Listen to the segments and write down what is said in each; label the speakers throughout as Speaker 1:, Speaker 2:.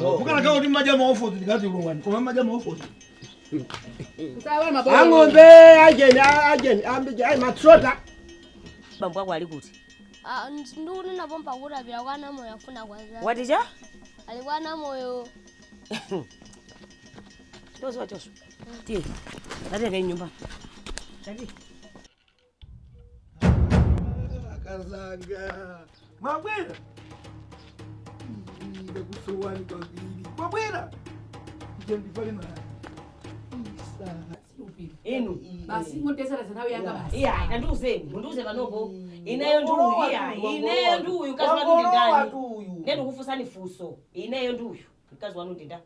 Speaker 1: Kukana kama uti maja maofozi ndikati ulongani. Koma maja maofozi.
Speaker 2: Usawa maboko.
Speaker 3: Angombe ajeni ambije ai matrota.
Speaker 4: Bambo wako ali kuti?
Speaker 5: Nduni napompa kuti apita kwana moyo afuna kwanza.
Speaker 4: Watija?
Speaker 5: Alikuwa na moyo.
Speaker 4: Tozo wachoso. Tie. Tatenge nyumba. Tati.
Speaker 1: Akazanga. Mabwera. Ndakusowani kwa bili. Mabwera. Ndifale na.
Speaker 4: Inu.
Speaker 2: Basi mutesera zinawe yanga basi.
Speaker 4: Iya, ndanduzeni. Munduze panopo. Ineyo nduyu iya. Ineyo nduyu kazi wanu ndindani. Nendo kufusani fuso. Ineyo nduyu kazi wanu ndindani.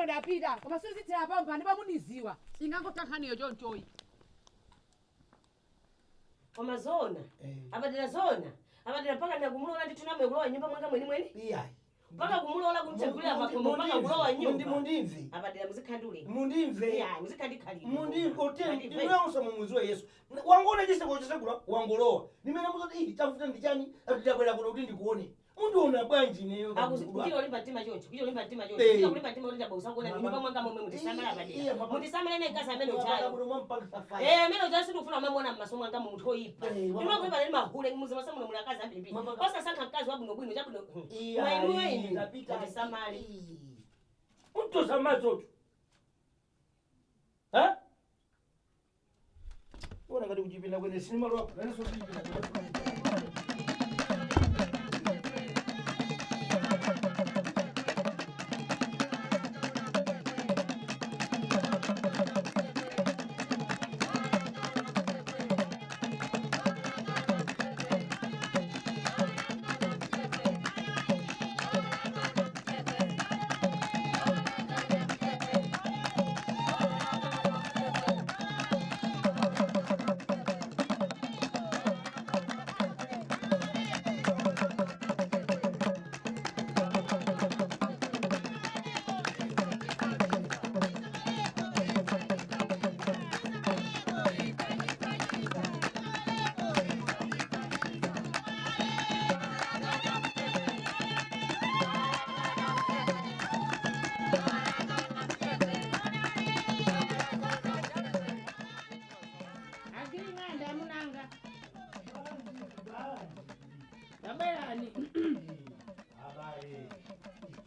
Speaker 2: Ndapita koma siziti apa mpande pamuniziwa singangotankhaniyo chonchoyi
Speaker 4: koma zona abadira zona abadira paka ndakumulola ndi tunamwe kulowa nyumba mwanga mweni
Speaker 1: iya
Speaker 4: paka kumulola kumchagulira makomo paka kulowa nyumba
Speaker 1: mundimve
Speaker 4: abadira muzikhandule
Speaker 1: mundimve
Speaker 4: iya muzikhandikali
Speaker 1: mundimve oteni ndinawusa mumuziwe Yesu wangona chise kochesegula wangolowa nimene muzoti ili tafuta ndichani atitabwera kuno kuti ndikuone mundiona bwanji neyo
Speaker 4: akuzikutiro limba ntima choncho kilo limba ntima choncho kilo limba ntima kuti ndabausa kuona nyumba mwanga momwe mutisamala abadira mutisamala ine kaza amene uchayo amene uchayo sindufuna mamona mmaso mwanga munthu oyipa ndima kulipa leli mahule muzi masamuno muli akazi ambiri osasankha mkazi wabwino bwino chabwino mainuyo ine mutisamale
Speaker 1: muntosamala chocho ha ona ngati kuchipinda kwene sinima lwako naneso kuchipinda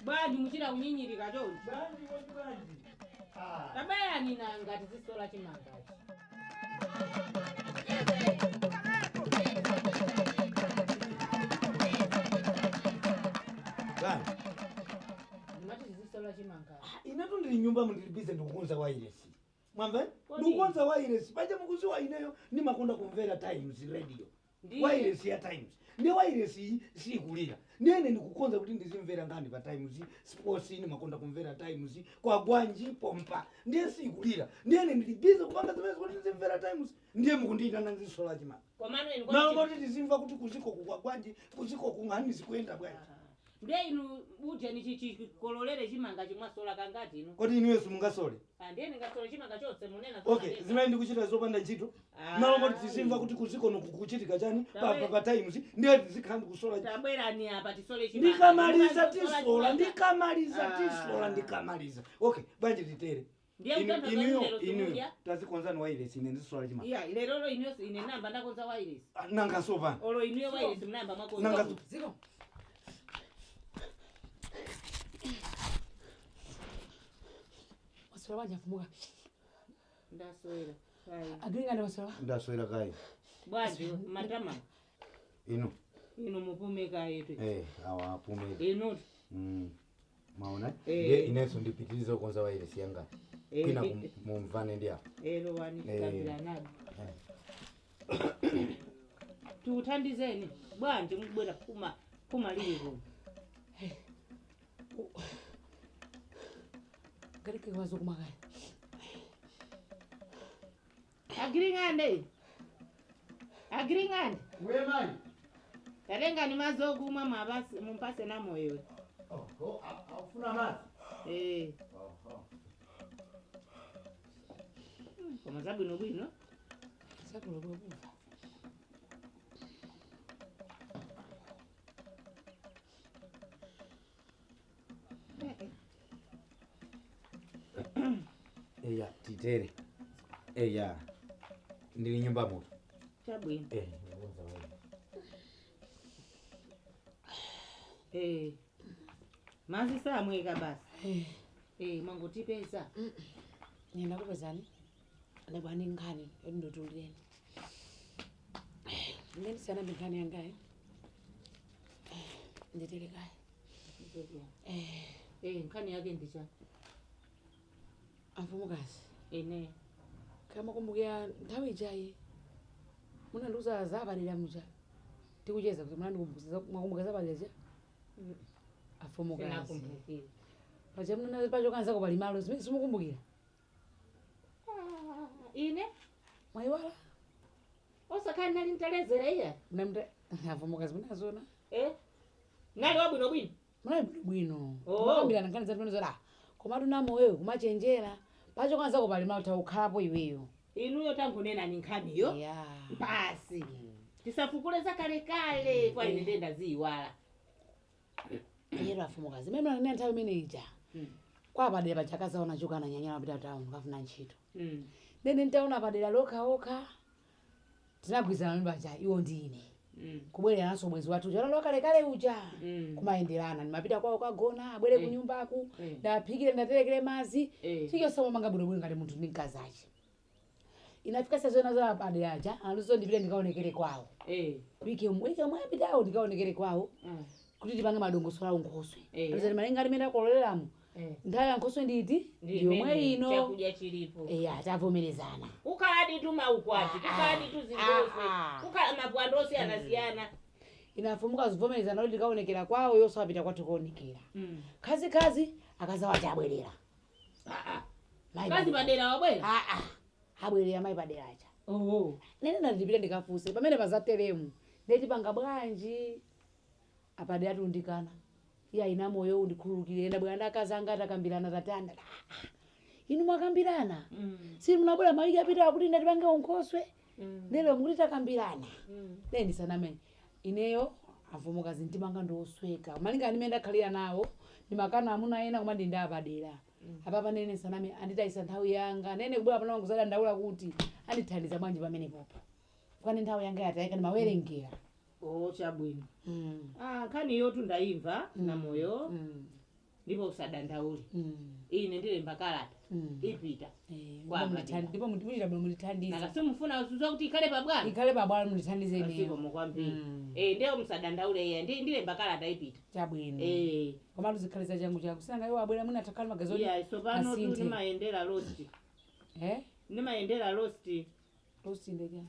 Speaker 2: bwanji muchira kunyinyirika choncho tabayani nanga tizisola chimangachi ndimati tizisola chimangachi
Speaker 1: inetu ndili nyumba mundilibize ndikukonza wairesi mwamve ndikukonza wairesi paja mukuziwa ineyo ndimakonda kumvera Times radio wairesi ya Times ndi wairesi sikulira ndiyene ndikukonza kuti ndizimvera ngani pa Times sports ndimakonda kumvera Times kwa gwanji pompa ndiye sikulira ndiyene ndilibize kupanga zimene kuti ndizimvera Times ndiye mukundiyitana ndizisola chimanga naomoti tizimva kuti kuziko kwa gwanji kuziko kungani zikuenda bwanji
Speaker 2: ndiye inu uje ni chikololere chimanga chimwasola kangati ino
Speaker 1: kodi inu yesu mungasole
Speaker 2: ndiye ningasole chimanga chonse munena
Speaker 1: okay zimene ndikuchita zopanda ntchito naomoti tizimva kuti kuziko nokukuchitika chani pa Times ndiye tizikhala ndikusola
Speaker 2: tabwerani apa tisole chimanga
Speaker 1: ndikamaliza okay bwanji titere inu tazikonzani wairesi ine ndisola chimanga
Speaker 2: iya lero ino ine namba ndakonza wairesi
Speaker 1: nanga sopana
Speaker 2: olo ino wairesi mnamba mwakonza
Speaker 3: ziko wasora wanja fumuka
Speaker 2: ndasoera
Speaker 3: agringa ndo wasora
Speaker 1: ndasoera kai
Speaker 2: bwaji matama
Speaker 1: ino
Speaker 2: mupumeka yetu
Speaker 1: awa apume
Speaker 2: ino
Speaker 1: maona ineso ndipitilize kukonza wairesi yanga kwina mumvane ndi apa
Speaker 2: ero wani kabila nabo tuthandizeni bwanji mubwera kuma lilivo
Speaker 3: garike wazo kumagaya
Speaker 2: agringande
Speaker 1: we mani
Speaker 2: tarenga ni mazoguma mabasi mumpase na moyo
Speaker 1: afuna mazi
Speaker 2: Koma zabwino bwino.
Speaker 6: Sabwino bwino.
Speaker 7: Eya titere. Eya. Ndili nyumba moto.
Speaker 2: Chabwino.
Speaker 7: Ndikukonza
Speaker 2: waini. Mazi samweka basi. Mwangotipeza.
Speaker 6: Nenda kupezani. Ndabani ngani ndotuleni. Ndeni sana bikani yangaye. Nditele kai.
Speaker 2: Nkani yake ndicha.
Speaker 6: Amfumukazi.
Speaker 2: Ene.
Speaker 6: Kama kumbukia nthawi ijayi. Muna nduza zabalira muja. Tikucheza kuti mwana ndikumbuka zabalira. Afumukazi.
Speaker 2: Sinakumbukira.
Speaker 6: Paja muna pacho kanza ko balimalo simukumbukira.
Speaker 2: Ine?
Speaker 6: Mwaiwala?
Speaker 2: Osakani nali ntalezera iya.
Speaker 6: Mnamda afumukazi munazona.
Speaker 2: Nali wabwino bwino.
Speaker 6: Mwana bwino.
Speaker 2: Oh.
Speaker 6: Makambira nankani zatu zora. Koma tunamo wewe kumachenjera. Pacho kanza ko balimalo taukhalapo iweyo.
Speaker 2: Inuyo tangu nena ni nkhaniyo.
Speaker 6: Yeah.
Speaker 2: Basi. Tisafukule za kale kwa ine ndenda ziwala.
Speaker 6: Yero afumukazi. Mimi nani nthawi imene ija. Kwa padera pachakaza ona chuka na nyanya napita town kafuna ntchito. Nene ntaona padera loka. Tinagwizana mbaja iwo ndine. Kubwerera naso mwezi wathu jana lokale uja. Kumaenderana nimapita kwao kagona abwere ku nyumbaku. Ndaphikire ndaterekere mazi. Sikyo somo manga bwino ngati munthu ndinkazachi. Inafika sezona za padera aja aluzo ndipite ndikaonekere kwao. Wiki mwapitawo ndikaonekere kwao. Kuti tipange madongosolo awo Nkhoswe. Alizani malenga limenda kololeramu. Nthawi ya Nkhoswe nditi yomwe ino
Speaker 2: chakudya chilipo.
Speaker 6: Tavomerezana.
Speaker 2: Ukadi tu maukwati, ukadi tu zindoswe. Ukadi mapwandosi anasiyana.
Speaker 6: Inafumuka zivomerezana kuti ndikaonekera kwawo yonso apita kwathu kuonekera. Kazi akazawa tabwerera.
Speaker 2: Kazi padera wabwera?
Speaker 6: Abwerera mai padera acha.
Speaker 2: Nene
Speaker 6: ndipita ndikafuse pamene pazateremu. Ndeti panga bwanji apadera tundikana. Iya ina moyo undikhululukire enda bwana akazanga atakambirana tatanda. Inu mwakambirana. Si mnabwera mawiki apita kuti ndatipange Nkhoswe. Lero mukuti takambirana. Neni sanamene. Ineyo avumukazi ntimanga ndosweka. Malinga nimenda khalira nawo. Nimakana amuna ena koma ndinda apadera. Apapa nene saname anditaisa nthawi yanga. Nene kubwera pano nguzala ndaula kuti andithandiza bwanji pamene popo. Kwani nthawi yanga yatayika ndimawerengera.
Speaker 2: Chabwino. Nkhani yotu ndaimva na moyo. Ndipo usadandaule. Ine ndilemba kalata. Ipita.
Speaker 6: Ndipo mutipita mulithandiza.
Speaker 2: Nanga simufuna usuza kuti ikhale pabwana.
Speaker 6: Ikhale pabwana mulithandize ine.
Speaker 2: Siko mukwambiri. Ndio musadandaule iye ndilemba kalata ipita.
Speaker 6: Chabwino. Koma tuzikhaliza changu sanga iwo abwera mwina atakhala magazoni.
Speaker 2: Sopano tu nimayendera roast. Nimayendera roast.
Speaker 6: Roast ndeke.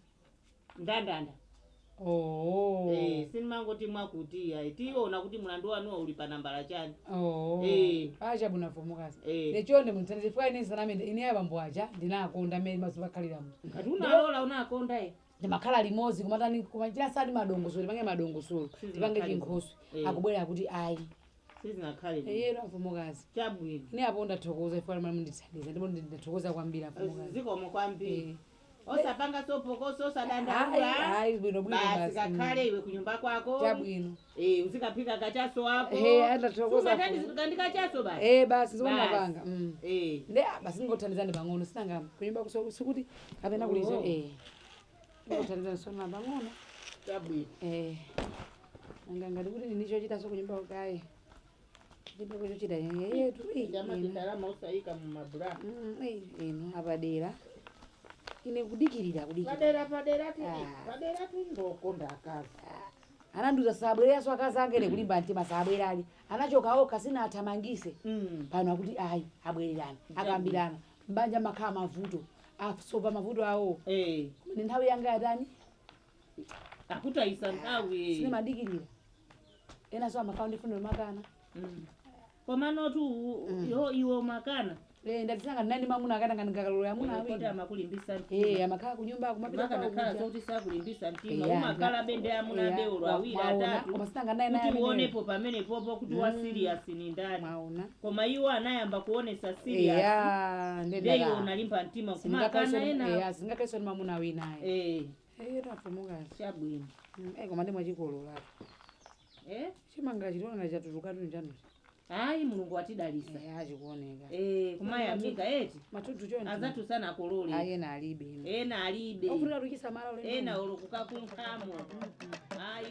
Speaker 2: Ndandanda. Sinimangoti mwakuti tiona kuti mulandu wanu uli pa nambala chani.
Speaker 6: Acha buna fumukazi. Nechonde muthandize fwa ine saname ine abambo aja ndinakonda mimi mazibakhalira mu.
Speaker 2: Ngati unalola unakonda
Speaker 6: ndimakhala limozi kumatani kumachira sadi madongosolo pange madongosolo tipange Chinkhoswe akubwera kuti ayi
Speaker 2: sizinakhale
Speaker 6: yero afumukazi
Speaker 2: chabwino
Speaker 6: ine apo ndathokoza ifana mama ndithandiza ndipo ndathokoza kwambiri afumukazi
Speaker 2: zikomo kwambiri osapanga sopokoso osadandaula
Speaker 6: hayi bwino
Speaker 2: basi kakhale iwe kunyumba kwako
Speaker 6: chabwino
Speaker 2: uzikapika kachaso hapo
Speaker 6: ndathokoza
Speaker 2: ndikandika chaso basi
Speaker 6: basi zomapanga nde basi ngothandizani pang'ono sinanga kunyumba kusikuti kapena kuliza ngothandizani sona pang'ono
Speaker 2: chabwino
Speaker 6: ngangati kuti ndinichochita so kunyumba kaye ndipo kuchochita yetu
Speaker 2: jamani ndalama usaika mu mabura
Speaker 6: ino apadera ine kudikirira
Speaker 2: padera tu ndokonda akazi
Speaker 6: ananduza sabwera so akazi angene kulimba ntima sabwera ali anachoka oka sina athamangise pano akuti ayi abwererana akambirana mbanja makhala mavuto asova mavuto awo ni nthawi yanga yatani
Speaker 2: akutayisa nthawi
Speaker 6: sine madikirira ena so amakhala ndifuniro makana
Speaker 2: komano tu iwe makana
Speaker 6: ndatisanga nani mamuna akana ngakalola amuna
Speaker 2: kuti
Speaker 6: awiri
Speaker 2: amakulimbisa mtima
Speaker 6: amakhala kunyumba kumapita
Speaker 2: makanakhala zoti sakulimbisa mtima umakhala bende amuna beolo awiri atatu
Speaker 6: koma sitanga naye naye
Speaker 2: kuti uonepo pamenepopo kuti wa serious ni ndani
Speaker 6: maona
Speaker 2: koma iwo anayamba kuonesa serious ndeyo unalimba mtima kumakana ena
Speaker 6: singakaiso ni mamuna awiri naye tafumukazi
Speaker 2: chabwino
Speaker 6: koma ndi mwachikolola chimangala chitiona chatutukatu njanu
Speaker 2: hayi mulungu atidalisa
Speaker 6: achikuoneka
Speaker 2: kumayamika eti
Speaker 6: matutu chonchi
Speaker 2: azatu sana kolole
Speaker 6: ayena alibe
Speaker 2: ena alibe
Speaker 6: ofuna lukisa mala ole
Speaker 2: ena olokuka kunkhamo hayi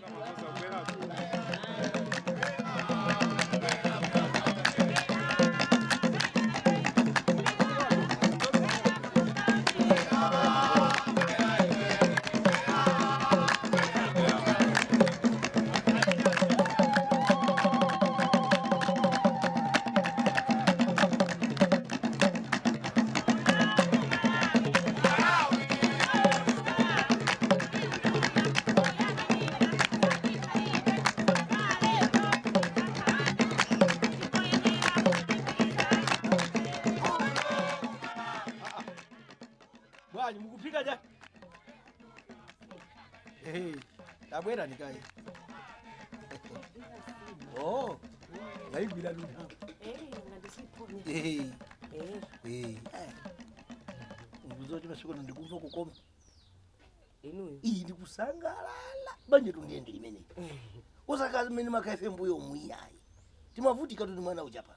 Speaker 1: Bwana mkupika ja. Tabwera nikae. Oh. Yaibila luna. Uzoti masiko ndikumva kukoma.
Speaker 4: Inuyo.
Speaker 1: Iyi ndikusangalala. Banje tundiende limene. Usakazi mene makaife mbuyo muyayi. Timavutika kuti mwana uchapa.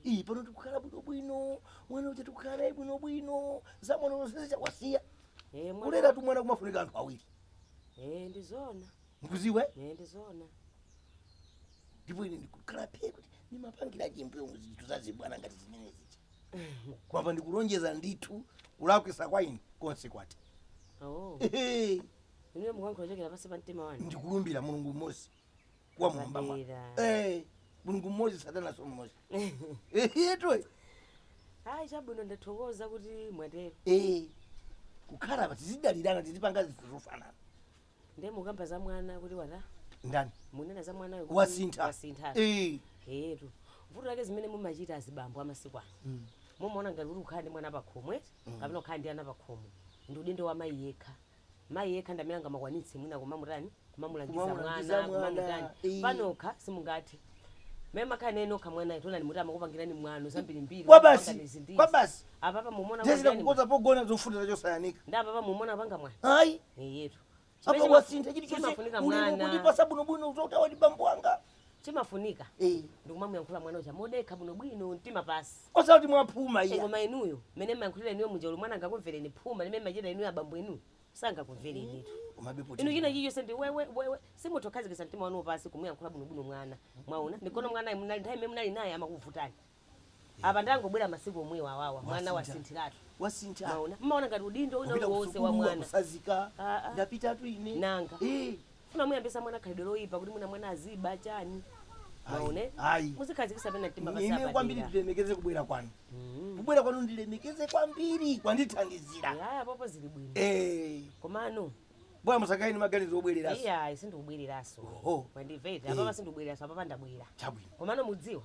Speaker 1: Iyi pano tikukhala bwino mwana ucha tikukhala bwino za mwana wonse chakwasiya kulera tu mwana kumafunika anthu awiri
Speaker 4: ndizona
Speaker 1: ndikuziwe
Speaker 4: ndizona
Speaker 1: ndipo ine ndikukhala phe kuti nimapangira chimbuyo muzinthu zazibwana ngati zimene zicha kwamba ndikulonjeza ndithu kulakwisa kwa ine konse kwati
Speaker 4: ine mukankho chokera pasi pa mtima wanu
Speaker 1: ndikulumbira mulungu mmodzi wa mwamba mulungu mmodzi satana so mmodzi yetwe
Speaker 4: hayi chabwino ndathokoza kuti mwatero
Speaker 1: kukhala batizidalirana tizipanga zinthu zofanana
Speaker 4: ndiye mukamba za mwana kuti wata
Speaker 1: ndani
Speaker 4: munena za mwana
Speaker 1: wasintha
Speaker 4: hetu mvuto lake zimene mumachita azibambo amasiku ano mumaona ngati kuti ukhala ndi mwana pakhomwe kapena ukhala ndi ana pakhomo ndi udindo wa mayi yekha mayi yekha ndamene angamakwanitse mwina kumamutani kumamulangiza mwana kumamutani panokha simungathe mema kana enokha mwana itona ni mutama kupangirani mwano zambiri mbiri
Speaker 1: kwabasi
Speaker 4: apapa mumona
Speaker 1: ndezira kukoza pogona zofundira chosayanika
Speaker 4: ndapapa mumona panga mwana
Speaker 1: hayi
Speaker 4: yetu
Speaker 1: apa wasintha chiti
Speaker 4: chimafunika mwana
Speaker 1: kundipasa bwinobwino uzotawa ndi bambo anga
Speaker 4: chimafunika ndikumamuyankhula mwana uja modekha bwinobwino mtima pasi
Speaker 1: osati mwaphuma iya
Speaker 4: koma inuyo mene mayankhulira inuyo muja uli mwana angakumvereni phuma limene machita inuyo abambo inuyo sangakumvereni itu inu china chicho ndi wewe simutokhazikisa mtima wanu pasi kumuyankhula bwinobwino mwana mwaona ndikono mwana nthawi imene munali naye amakuvutani apa ndangobwera masiku omwe wawawa mwana wasinthiratu
Speaker 1: wasintha
Speaker 4: mwaona mmaona ngati udindo una wonse wa mwana
Speaker 1: kusazika ndapitatu ine
Speaker 4: nanga funa muyambisa mwana khalidwe loyipa kuti mwina mwana aziba chani mwaone muzikhazikisa pena mtima pasi
Speaker 1: ine kwambiri ndilemekeze kubwera kwanu kubwera kwanu ndilemekeze kwambiri kwandithandizira
Speaker 4: aya popo zili bwino komano
Speaker 1: bwana musakaini maganizo obwereraso
Speaker 4: iya sindikubwereraso wandiveta apapa sindikubwereraso apapa ndabwera
Speaker 1: chabwino
Speaker 4: komano mudziwa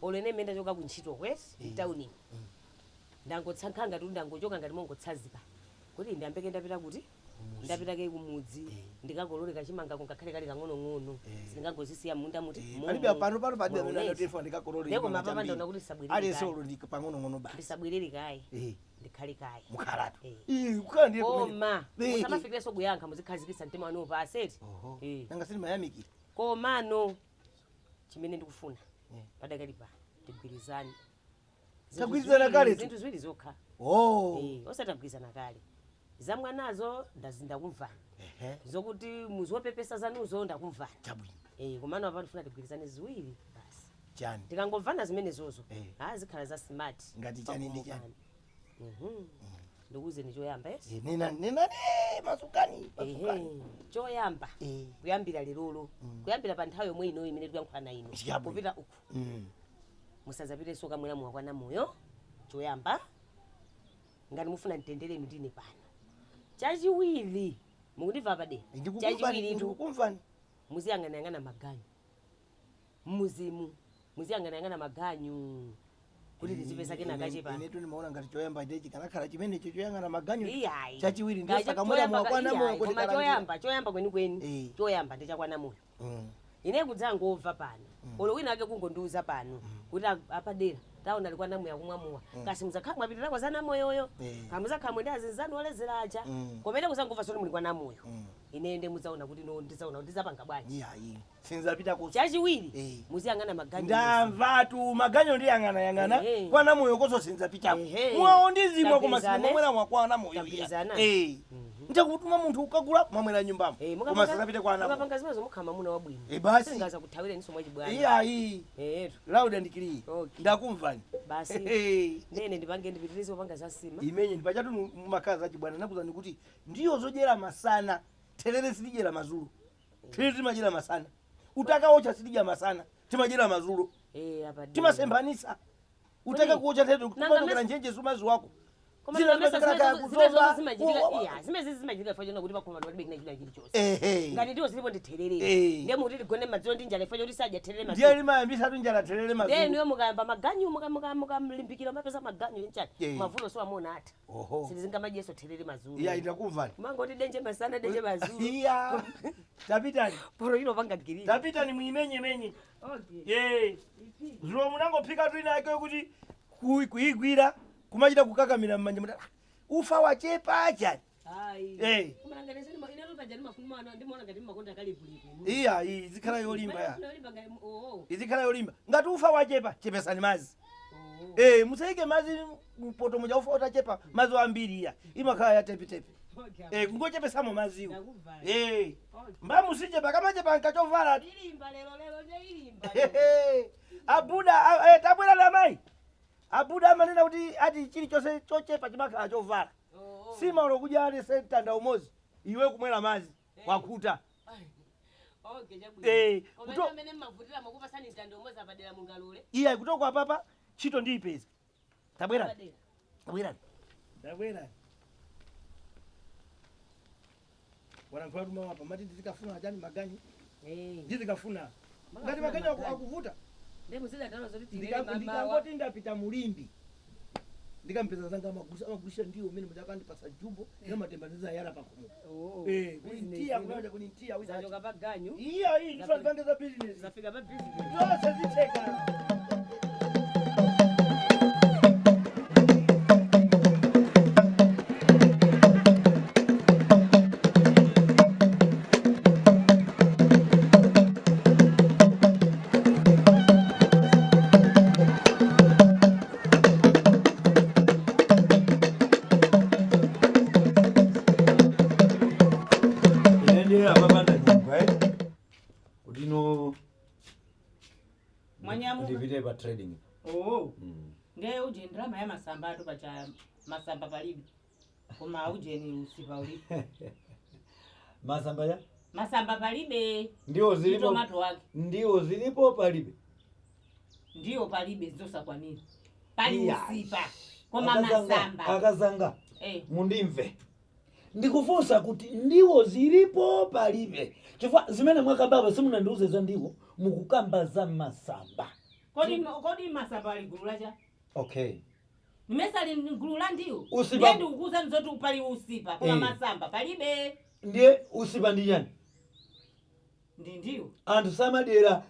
Speaker 4: olene mmene ndachoka kuntchito kweti taunini ndangotsankha ngati ndangochoka ngati mongotsazika kuti ndiyambeke ndapita kuti ndapitake kumudzi ndikakololeka chimanga kungakhale kali kang'onong'ono sindingangozisiya munda muti
Speaker 1: palibe pano padya mena telefoni ndikakolole
Speaker 4: ndeko mapapa ndaona kuti sabwirire
Speaker 1: ali solo ndi pang'onong'ono basi
Speaker 4: ndisabwirire kaye ndikhale kaye
Speaker 1: mukhalatu ukhala ndiye
Speaker 4: koma musamafikireso kuyankha muzikhazikisa mtima wanu paseti
Speaker 1: nanga sili mayamikira
Speaker 4: komano chimene ndikufuna padakali pa tigwirizane
Speaker 1: tagwirizana kale
Speaker 4: zinthu ziwiri zokha osatagwirizana kale zamwanazo ndakumvani zokuti muzopepesa zanuzo ndakumvani
Speaker 1: chabwino
Speaker 4: komano apa ndifuna tigwirizane ziwiri basi
Speaker 1: chani
Speaker 4: tikangomvana zimene zozo zikhala za smart
Speaker 1: ngati chani ndi chani
Speaker 4: ndikuze ni choyamba
Speaker 1: nena masukani
Speaker 4: choyamba kuyambira lerolo kuyambira pa nthawi yomwe ino imene tikuyankhulana ino kupita uku musazapite soka mwina muwakwana moyo choyamba ngati mufuna nitendereni ndine pano chachiwiri mukundimva padera chachiwiri
Speaker 1: ndikukumvani
Speaker 4: muziyang'anayang'ana maganyu mmuzimu muziyang'anayang'ana maganyu kuti tizipesa kena kachepa
Speaker 1: ine tu nimaona ngati choyamba ichi kanakhala chimene choyang'ana maganyu
Speaker 4: iyayi
Speaker 1: chachiwiri ndio sakamwera mwakwana moyo kuti
Speaker 4: choyamba kwenikweni choyamba ndichakwana moyo ine kudzangobva pano olo wina ake kungondiuza pano kuti apadera taona alikwana moyo kumwamuwa kasi muzakhala mwapitira kwa zana moyoyo kamuzakhala mwende azinzanu olezera aja komene kuzangova soti muli kwana moyo ine ende muzaona kuti no ndizaona kuti zapanga bwanji
Speaker 1: iyayi sinzapita ku
Speaker 4: chachiwiri muziyang'ana maganyu
Speaker 1: ndamvatu maganyu ndi yang'ana kwana moyo koso sinzapita mwawo ndizimwa koma simwera mwakwana moyo ndakutuma munthu ukagula mwamwera nyumbamo koma sinzapita kwana
Speaker 4: mukapanga zimwe zomukhama muna wabwino
Speaker 1: basi
Speaker 4: singaza kuthawire niso mwachibwana
Speaker 1: iyayi loud and clear ndakumvani
Speaker 4: basi nene ndipange ndipitirize kupanga za sima
Speaker 1: imenye ndipachatu mumakazi achibwana nakuzani kuti ndiyo zodyera masana thelere silidyera mazulu thelere timajera masana utakaocha silidya masana timajera mazulu timasemphanisa utaka kuocha thelere kumatokera njenje zumazi wako
Speaker 4: zimezi zimachitika fachona kuti pakoma kuti bekina china chilichonse ngati ndiwo zilipo ndithelere ndiye muti ligone madzulo ndi njala ifacho kuti sadya thelere madzulo
Speaker 1: ndiye limayambisatu njala thelere madzulo
Speaker 4: ndiye niyo mukayamba maganyu mukamlimbikira mapesa maganyu linchati mavuto so amona ata silizingamadiyeso thelere madzulo
Speaker 1: iya ndakumvani
Speaker 4: mangoti denje masana denje madzulo
Speaker 1: iya tapitani
Speaker 4: poro ilo panga giri
Speaker 1: tapitani muimenye zulo munangophika tu ina yake kuti kuigwira kumachita kukakamira mmanja muta ufa wachepa chani iya izikhala yolimba ya izikhala yolimba ngati ufa wachepa chepesani mazi musaike mazi mpoto moja ufa utachepa mazi ambiri iya imakhala ya tepetepe kungochepesamo maziwo mba musichepa kamachepa nkachovala abuda tabwera na mai abuda amanena kuti ati chilichonse chochepa chimakhala chovala sima ulokuja ali sentanda umozi iwe kumwera mazi wakuta iya kutoka papa chito ndiyipeza tabwera wanankhula tuma wapa mati ndizikafuna achani maganyu ndizikafuna ngati maganyu akuvuta ndikangoti ndapita mulimbi ndikampeza zanga amagulisha ndiwo mene mujakandipasa jumbo ndamatembaneza yala pakomo kunitiya kunaja kunitiya
Speaker 4: zachoka paganyu
Speaker 1: iya iyi ndipangeza business
Speaker 4: zafika pa business
Speaker 1: yose ziteka
Speaker 7: trading
Speaker 2: nge uje ndrama ya masamba atu pacha masamba palibe koma uje ni usipa ulipo masamba palibe
Speaker 7: ndio zilipo
Speaker 2: tomato wake
Speaker 7: ndio zilipo palibe
Speaker 2: ndio palibe zosa kwa nini pali usipa koma masamba
Speaker 1: akazanga mundimve ndikufunsa kuti ndiwo zilipo palibe chifukwa zimene mwakambaba simunandiuze za ndiwo mukukamba za masamba
Speaker 2: kodi masamba aligulula cha
Speaker 7: okay
Speaker 2: nimesali ngulula ndiwo
Speaker 1: usipa
Speaker 2: ndi ukuza nzoti upali usipa koma masamba palibe
Speaker 1: ndiye usipa ndi yani
Speaker 2: ndiwo
Speaker 1: anthu samadera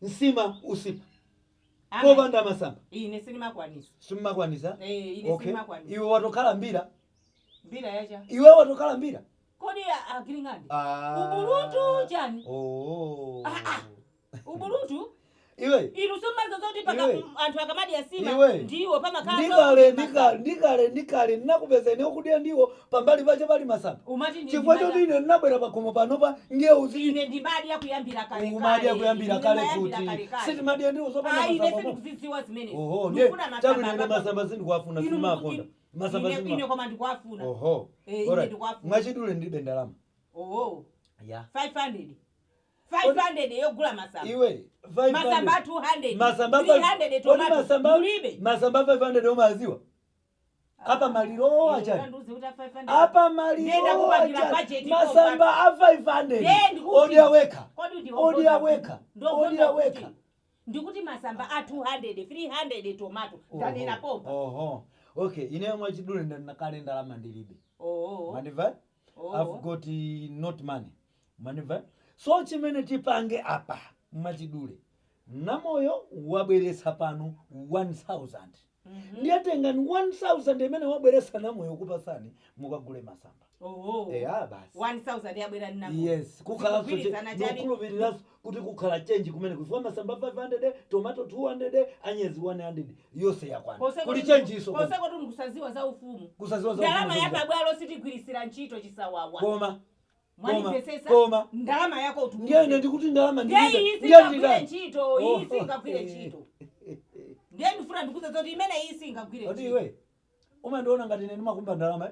Speaker 1: nsima usipa kopanda masamba
Speaker 2: ine silimakwanisa
Speaker 1: simakwanisa
Speaker 2: ine silimakwanisa
Speaker 1: iwe watokhala mbira
Speaker 2: yacha
Speaker 1: iwe watokhala mbira
Speaker 2: kodi akilingani ubulutu chani ubulutu
Speaker 1: iwe
Speaker 2: ilusumazo zoti paka anthu akamadi asima ndiwo pamakhala
Speaker 1: ndikale ndinakupeza okudya ndiwo pambali pache pali masamba chifukwa choti ine ndinabwera pakhomo panopa ndiye uzi
Speaker 2: ine ndibadi yakuyambira kale
Speaker 1: umadi yakuyambira kale kuti sitimadiya ndiwo zopanda
Speaker 2: ine sindikuziziwa zimene
Speaker 1: chabwino masamba sindikuwafuna simakonda masamba
Speaker 2: ine koma ndikuwafuna
Speaker 1: mwachidule ndibe ndalama
Speaker 2: 500 yogula masamba
Speaker 1: iwe
Speaker 2: masamba 200
Speaker 1: masamba
Speaker 2: 300 tomato mulibe
Speaker 1: masamba 500 omaziwa apa maliro achani apa maliro achani masamba a 500 odia weka
Speaker 2: ndikuti masamba a 200 300 tomato ndanena pomba.
Speaker 7: Okay, ine mwachidule ndakale ndalama ndilibe. Mandiva? I've got not money. Mandiva? So chimene tipange apa mwachidule. Namoyo wabweresa pano 1000. Ndiyatenga 1000 imene wabweresa namoyo kupasani mukagule masamba. Basi
Speaker 2: 1000 yabwera ninapo.
Speaker 7: Yes, kukhala nokulubirira kuti kukhala change kumene kufa masamba 500, tomato 200, anyezi 100 yose yakwana. Kuli change iso.
Speaker 2: Kose kuti ngusaziwa za ufumu.
Speaker 7: Kusaziwa za ufumu.
Speaker 2: Ndalama yakabwalo sitigwirisira ntchito chisawawa.
Speaker 7: Koma.
Speaker 2: Ndalama yako utumike.
Speaker 7: Ndiye ndikuti ndalama
Speaker 2: ndiye ndikagwire ntchito, isingagwire ntchito. Ndiye ndifuna ndikuze zoti imene isingagwire ntchito.
Speaker 7: Odiwe. Umandiona ngati ine ndimakumba ndalama.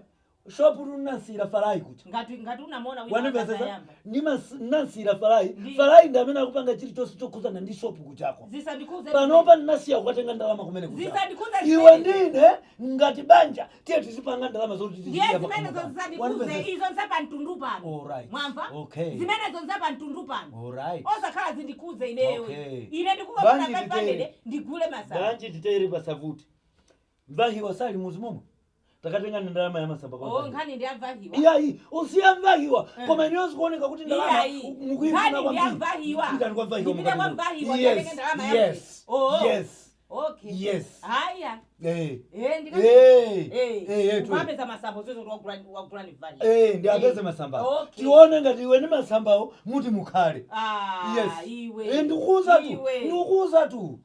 Speaker 7: Shopu tunasira farai kuti.
Speaker 2: Ngati unamona wina akayamba.
Speaker 7: Ndima nasira farai. Farai ndamene akupanga chili chose chokuzana ndi shopu kuchako.
Speaker 2: Zisandikuze.
Speaker 7: Panopa ndinasiya kutenga ndalama kumene kuchako.
Speaker 2: Zisandikuze.
Speaker 7: Iwe ndine ngati banja tiye tizipanga ndalama zoti tiziya.
Speaker 2: Yes, zimene zozandikuze izo nzapa mtundu pano.
Speaker 7: Alright.
Speaker 2: Mwamva?
Speaker 7: Okay.
Speaker 2: Zimene zonzapa mtundu pano.
Speaker 7: Alright.
Speaker 2: Osakhala zindikuze inewe.
Speaker 7: Okay.
Speaker 2: Ine ndikufuna 500 ndigule masamba.
Speaker 7: Banji titeri pasavuti. Mvahi wasali muzimumo. Takatenga ndalama ya masamba kwa.
Speaker 2: Ngani ndiamvahiwa.
Speaker 7: Iyayi, usiyamvahiwa. Koma iniyozi kuoneka kuti ndalama mukuifuna kwa
Speaker 2: ndiamvahiwa.
Speaker 7: Ndika kwa mvahiwa.
Speaker 2: Ndipita kwa mvahiwa.
Speaker 7: Yes. Yes.
Speaker 2: Okay.
Speaker 7: Yes.
Speaker 2: Haya. Kupapeza masambo zozo wakula ni vali.
Speaker 7: Ndiapeze masamba. Tione ngati iwe ni masambao muti mukhale. Yes.
Speaker 2: Iwe.
Speaker 7: Ndikuuza tu. Ndikuuza tu.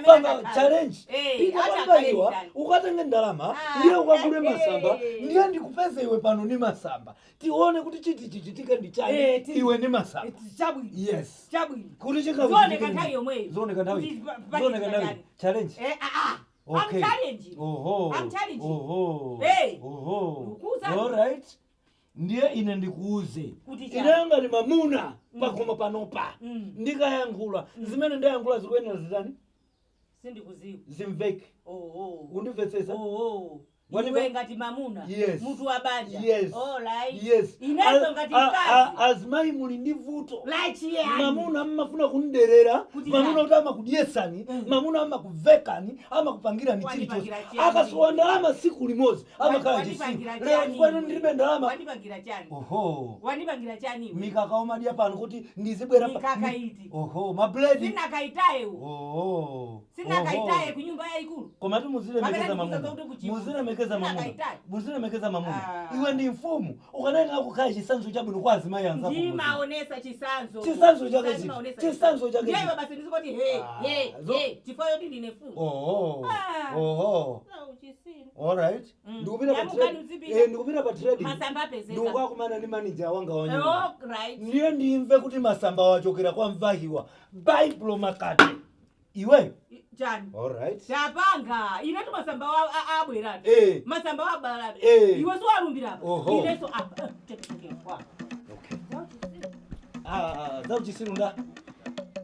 Speaker 2: Panga
Speaker 7: challenge. Pita kwa mvahiwa. Ukatenge ndalama. Ndiye ukagule masamba. Ndiye ndikupeze iwe pano ni masamba. Tione kuti chitika ndi chani. Iwe ni masamba.
Speaker 2: Chabwi.
Speaker 7: Yes.
Speaker 2: Chabwi.
Speaker 7: Kuti chika
Speaker 2: zone kantai yomwe.
Speaker 7: Zone kantai. Zone kantai. Challenge. Okay.
Speaker 2: I'm challenging. I'm challenging. Hey.
Speaker 7: All right. Ndiye ine ndikuuze. Ine ngati mamuna pakoma panopa. Ndikayankhula. Zimene ndayankhula zikuyenera zitani?
Speaker 2: Sindikuziwa.
Speaker 7: Zimveke. Undimvetsetsa?
Speaker 2: Iwe ngati mamuna.
Speaker 7: Yes.
Speaker 2: Mutu wa banja.
Speaker 7: Yes.
Speaker 2: Alright.
Speaker 7: Yes.
Speaker 2: Ineso ngati kazi.
Speaker 7: Azimai muli ndi vuto.
Speaker 2: Like yani.
Speaker 7: Mamuna mmafuna kunderera. Mamuna kuti amakudyesani. Mamuna amakuvekani. Amakupangira ni chili chose. Akasuwa ndalama siku limozi. Amakhala chisiku. Leo kwenu ndilibe ndalama.
Speaker 2: Wanipangira chani. Wanipangira chani iwe.
Speaker 7: Mikaka omadya pano kuti ndizibwera pa.
Speaker 2: Mikaka iti.
Speaker 7: Mabledi.
Speaker 2: Sina kaitaye uwo. Sina kaitaye kunyumba ya ikulu.
Speaker 7: Komatu muzile mekeza mamuna. Muzile mekeza mamuna. Muzile mekeza mamuna. Iwe ndi mfumu. Ukanaenda kukhala chisanzo chabwino kwa azimai anzako.
Speaker 2: Ndimaonesa chisanzo.
Speaker 7: Chisanzo chake chichi. Chisanzo chake chichi.
Speaker 2: Ndiye basi ndizikoti hey. Chifayo ndi ndine fumu. Uchisiru.
Speaker 7: Alright. Ndikupita pa trading.
Speaker 2: Masamba pezeka.
Speaker 7: Ndikukumana ni manager wanga wanyu.
Speaker 2: Right.
Speaker 7: Ndiye ndimve kuti masamba wachokera kwa mvahiwa. Bible makate. Iwe?
Speaker 2: Jani.
Speaker 7: Alright.
Speaker 2: Chapanga. Inetu masamba abwera. Masamba abwera. Iwe so alumbira. Ineso
Speaker 7: Okay. Zauchisirunda.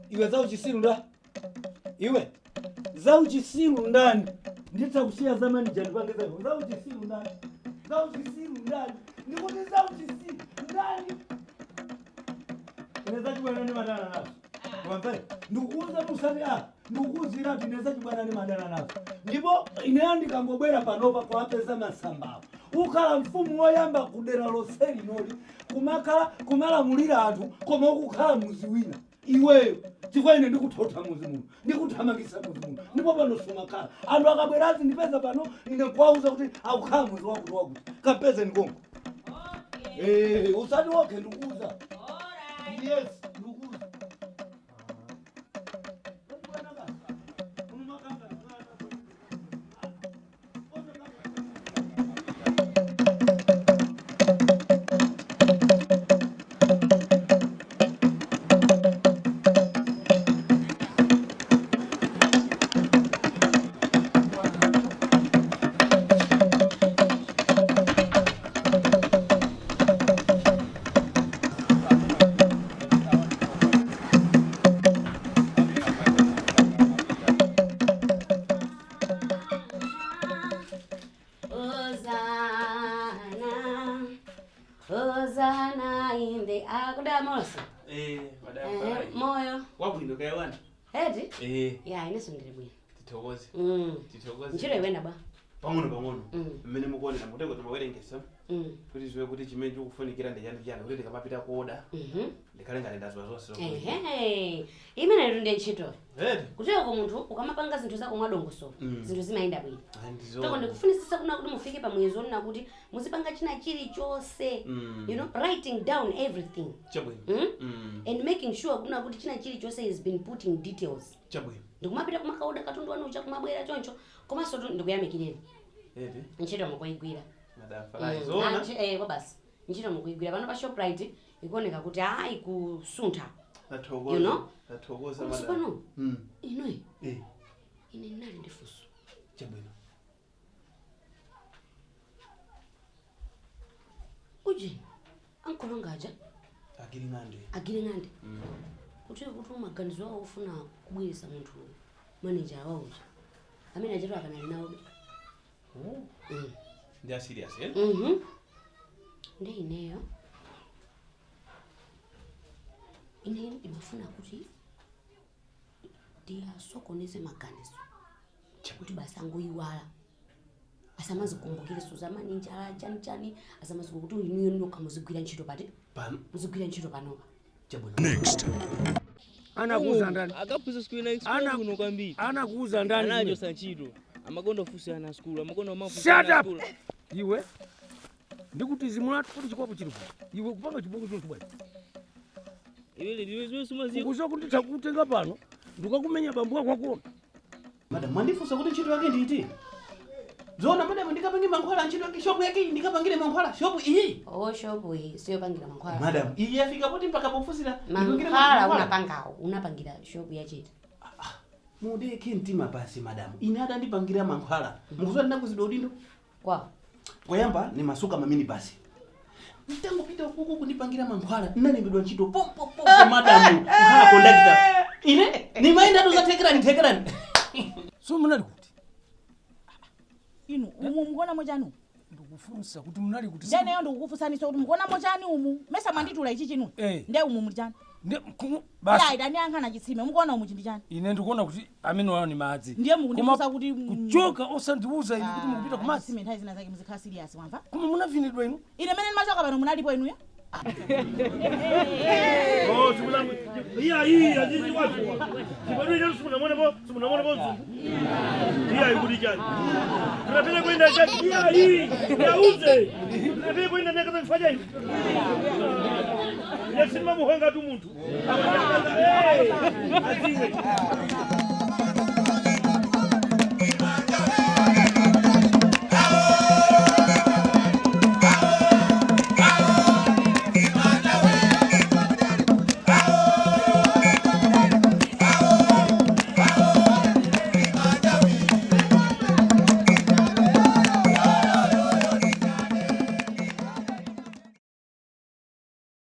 Speaker 7: Iwe zauchisirunda. Iwe. Zauchisirundani. Nditakushia zamani jani pangeza hivyo. Zauchisirundani. Zauchisirundani. Ndikuti zauchisirundani. Inaweza kubana ni madana nazo. Wamfere. Ndikuuza musari ndikuzira kuti inaweza kubana ni madana nazo. Ndipo ineandika ngobwera panopa kwa pesa masambao. Ukhala mfumu woyamba kudera loseri noli kumalamulira anthu koma ukukhala muzi wina iweyo chifukwa ine ndikuthotha muzi muno ndikuthamangisa muzi muno ndipo pano sumakhala anthu akabwerazi ndipeza pano ine kuwauza kuti akukhala muzi wakuti kapeze nikongo. Usati wokhe ndikuuza. Yes, ndikuuza.
Speaker 6: Hosanna in the Agdamosa.
Speaker 8: Moyo. Wabwindo kaya wana.
Speaker 4: Eti? Ya, ineso ndiri bwino.
Speaker 8: Tithokoze. Tithokoze.
Speaker 4: Ntchito iwenda ba.
Speaker 8: Pang'ono. Mmene mukuonera mutengo timawerengesa. Kuti ziwe kuti chimene chikufunikira ndi chani kuti tikamapita kuoda. Ndikhale ngati ndazwa zonse.
Speaker 4: Imene ndi ntchito.
Speaker 8: Eti?
Speaker 4: Kuteko munthu ukamapanga zinthu zako mwadongosolo. Zinthu zimayenda bwino. Tako ndikufunisisa kuna kuti mufike pa mwezo na kuti muzipanga china chilichonse. You know, writing down everything.
Speaker 8: Chabwino.
Speaker 4: And making sure kuna kuti china chilichonse has been put in details.
Speaker 8: Chabwino.
Speaker 4: Ndikumapita kumakaoda katundu wanu ucha kumabwera choncho. Komanso ndikuyamikireni.
Speaker 8: Eti?
Speaker 4: Ntchito mukuigwira.
Speaker 8: Madafala zona.
Speaker 4: Kwa basi. Ntchito mukuigwira pano pa Shoprite ikuoneka kuti ikusuntha.
Speaker 8: Nathokoza.
Speaker 4: You know?
Speaker 8: Nathokoza
Speaker 4: madam. Pano. Ine nali ndifuso.
Speaker 8: Chabwino.
Speaker 4: Uje. Ankolongaja. Agilingande. Kuti maganizo awo ufuna kubwirisa munthu manager wawo uja. Amene ajero akanali nawo.
Speaker 8: They are serious, eh?
Speaker 4: Ndi ineyo. Ine imafuna kuti ndiyasokoneze maganizo. Kuti basi angoyiwala. Asamazikumbukire suzamani njala chani asamazikumbukire kuti inuyo ndoka muzigwira ntchito pati. Muzigwira ntchito panopa.
Speaker 3: Next. Anakuuza ndani?
Speaker 9: Akapuza siku ina expo kuno kwambiri.
Speaker 3: Anakuuza ndani?
Speaker 9: Anajo sanchito. Amakondo fusi ana school, amakondo mafusi
Speaker 3: ana school. Iwe ndikuti zimulatu kuti chikwapo chiri kuti. Iwe kupanga chiboko chino tubali.
Speaker 9: Iwe ndiwe sumazi.
Speaker 3: Kuzo kuti takutenga pano ndikakumenya bambuwa kwako.
Speaker 8: Madam, mwandifusa kuti ntchito yake nditi? Zona madam ndikapange mankhwala ntchito yake shop yake ndikapangire mankhwala shop iyi.
Speaker 4: Shop iyi siyo pangira mankhwala.
Speaker 8: Madam, iyi yafika poti mpaka pofusira
Speaker 4: mankhwala unapangira shop ya chete.
Speaker 8: Mudeke ntima pasi madam. Ine ada ndipangira mankhwala. Mukuzwa ndakuzidwa udindo?
Speaker 4: Kwa.
Speaker 8: Koyamba ni masuka mamini basi. Ndangopita huko kunipangira mankhwala. Nalembedwa ntchito po madam. Ukhala conductor. Ine ni maenda tuzatekerani.
Speaker 3: So munali kuti?
Speaker 6: Inu umumgona mojanu?
Speaker 3: Ndikufunsa kuti munali kuti.
Speaker 6: Jane yo ndikukufusanisa kuti mgona mojani umu. Mesa manditula ichi chinu. Nde umu mujani.
Speaker 3: Basi.
Speaker 6: Ida ndiyangana chitsime mukona umu chindijani.
Speaker 3: Ine ndikuona kuti amene wao ni madzi.
Speaker 6: Ndiye mukundifusa kuti
Speaker 3: kuchoka osandiuza ine kuti mukupita ku madzi.
Speaker 6: Sime nthawi zina zake muzikhala serious wamva?
Speaker 3: Koma munavinidwa inu?
Speaker 6: Ine mene machoka pano munalipo inu ya?
Speaker 7: Simulangu. Iya azizi watu. Sibadu ile simunamona bo zungu. Iya ikudi jani. Tunapenda kwenda jani. Iya yauze. Tunapenda kwenda nakaza kufanya hivi. Yasimama muhanga tu mtu. Aziwe.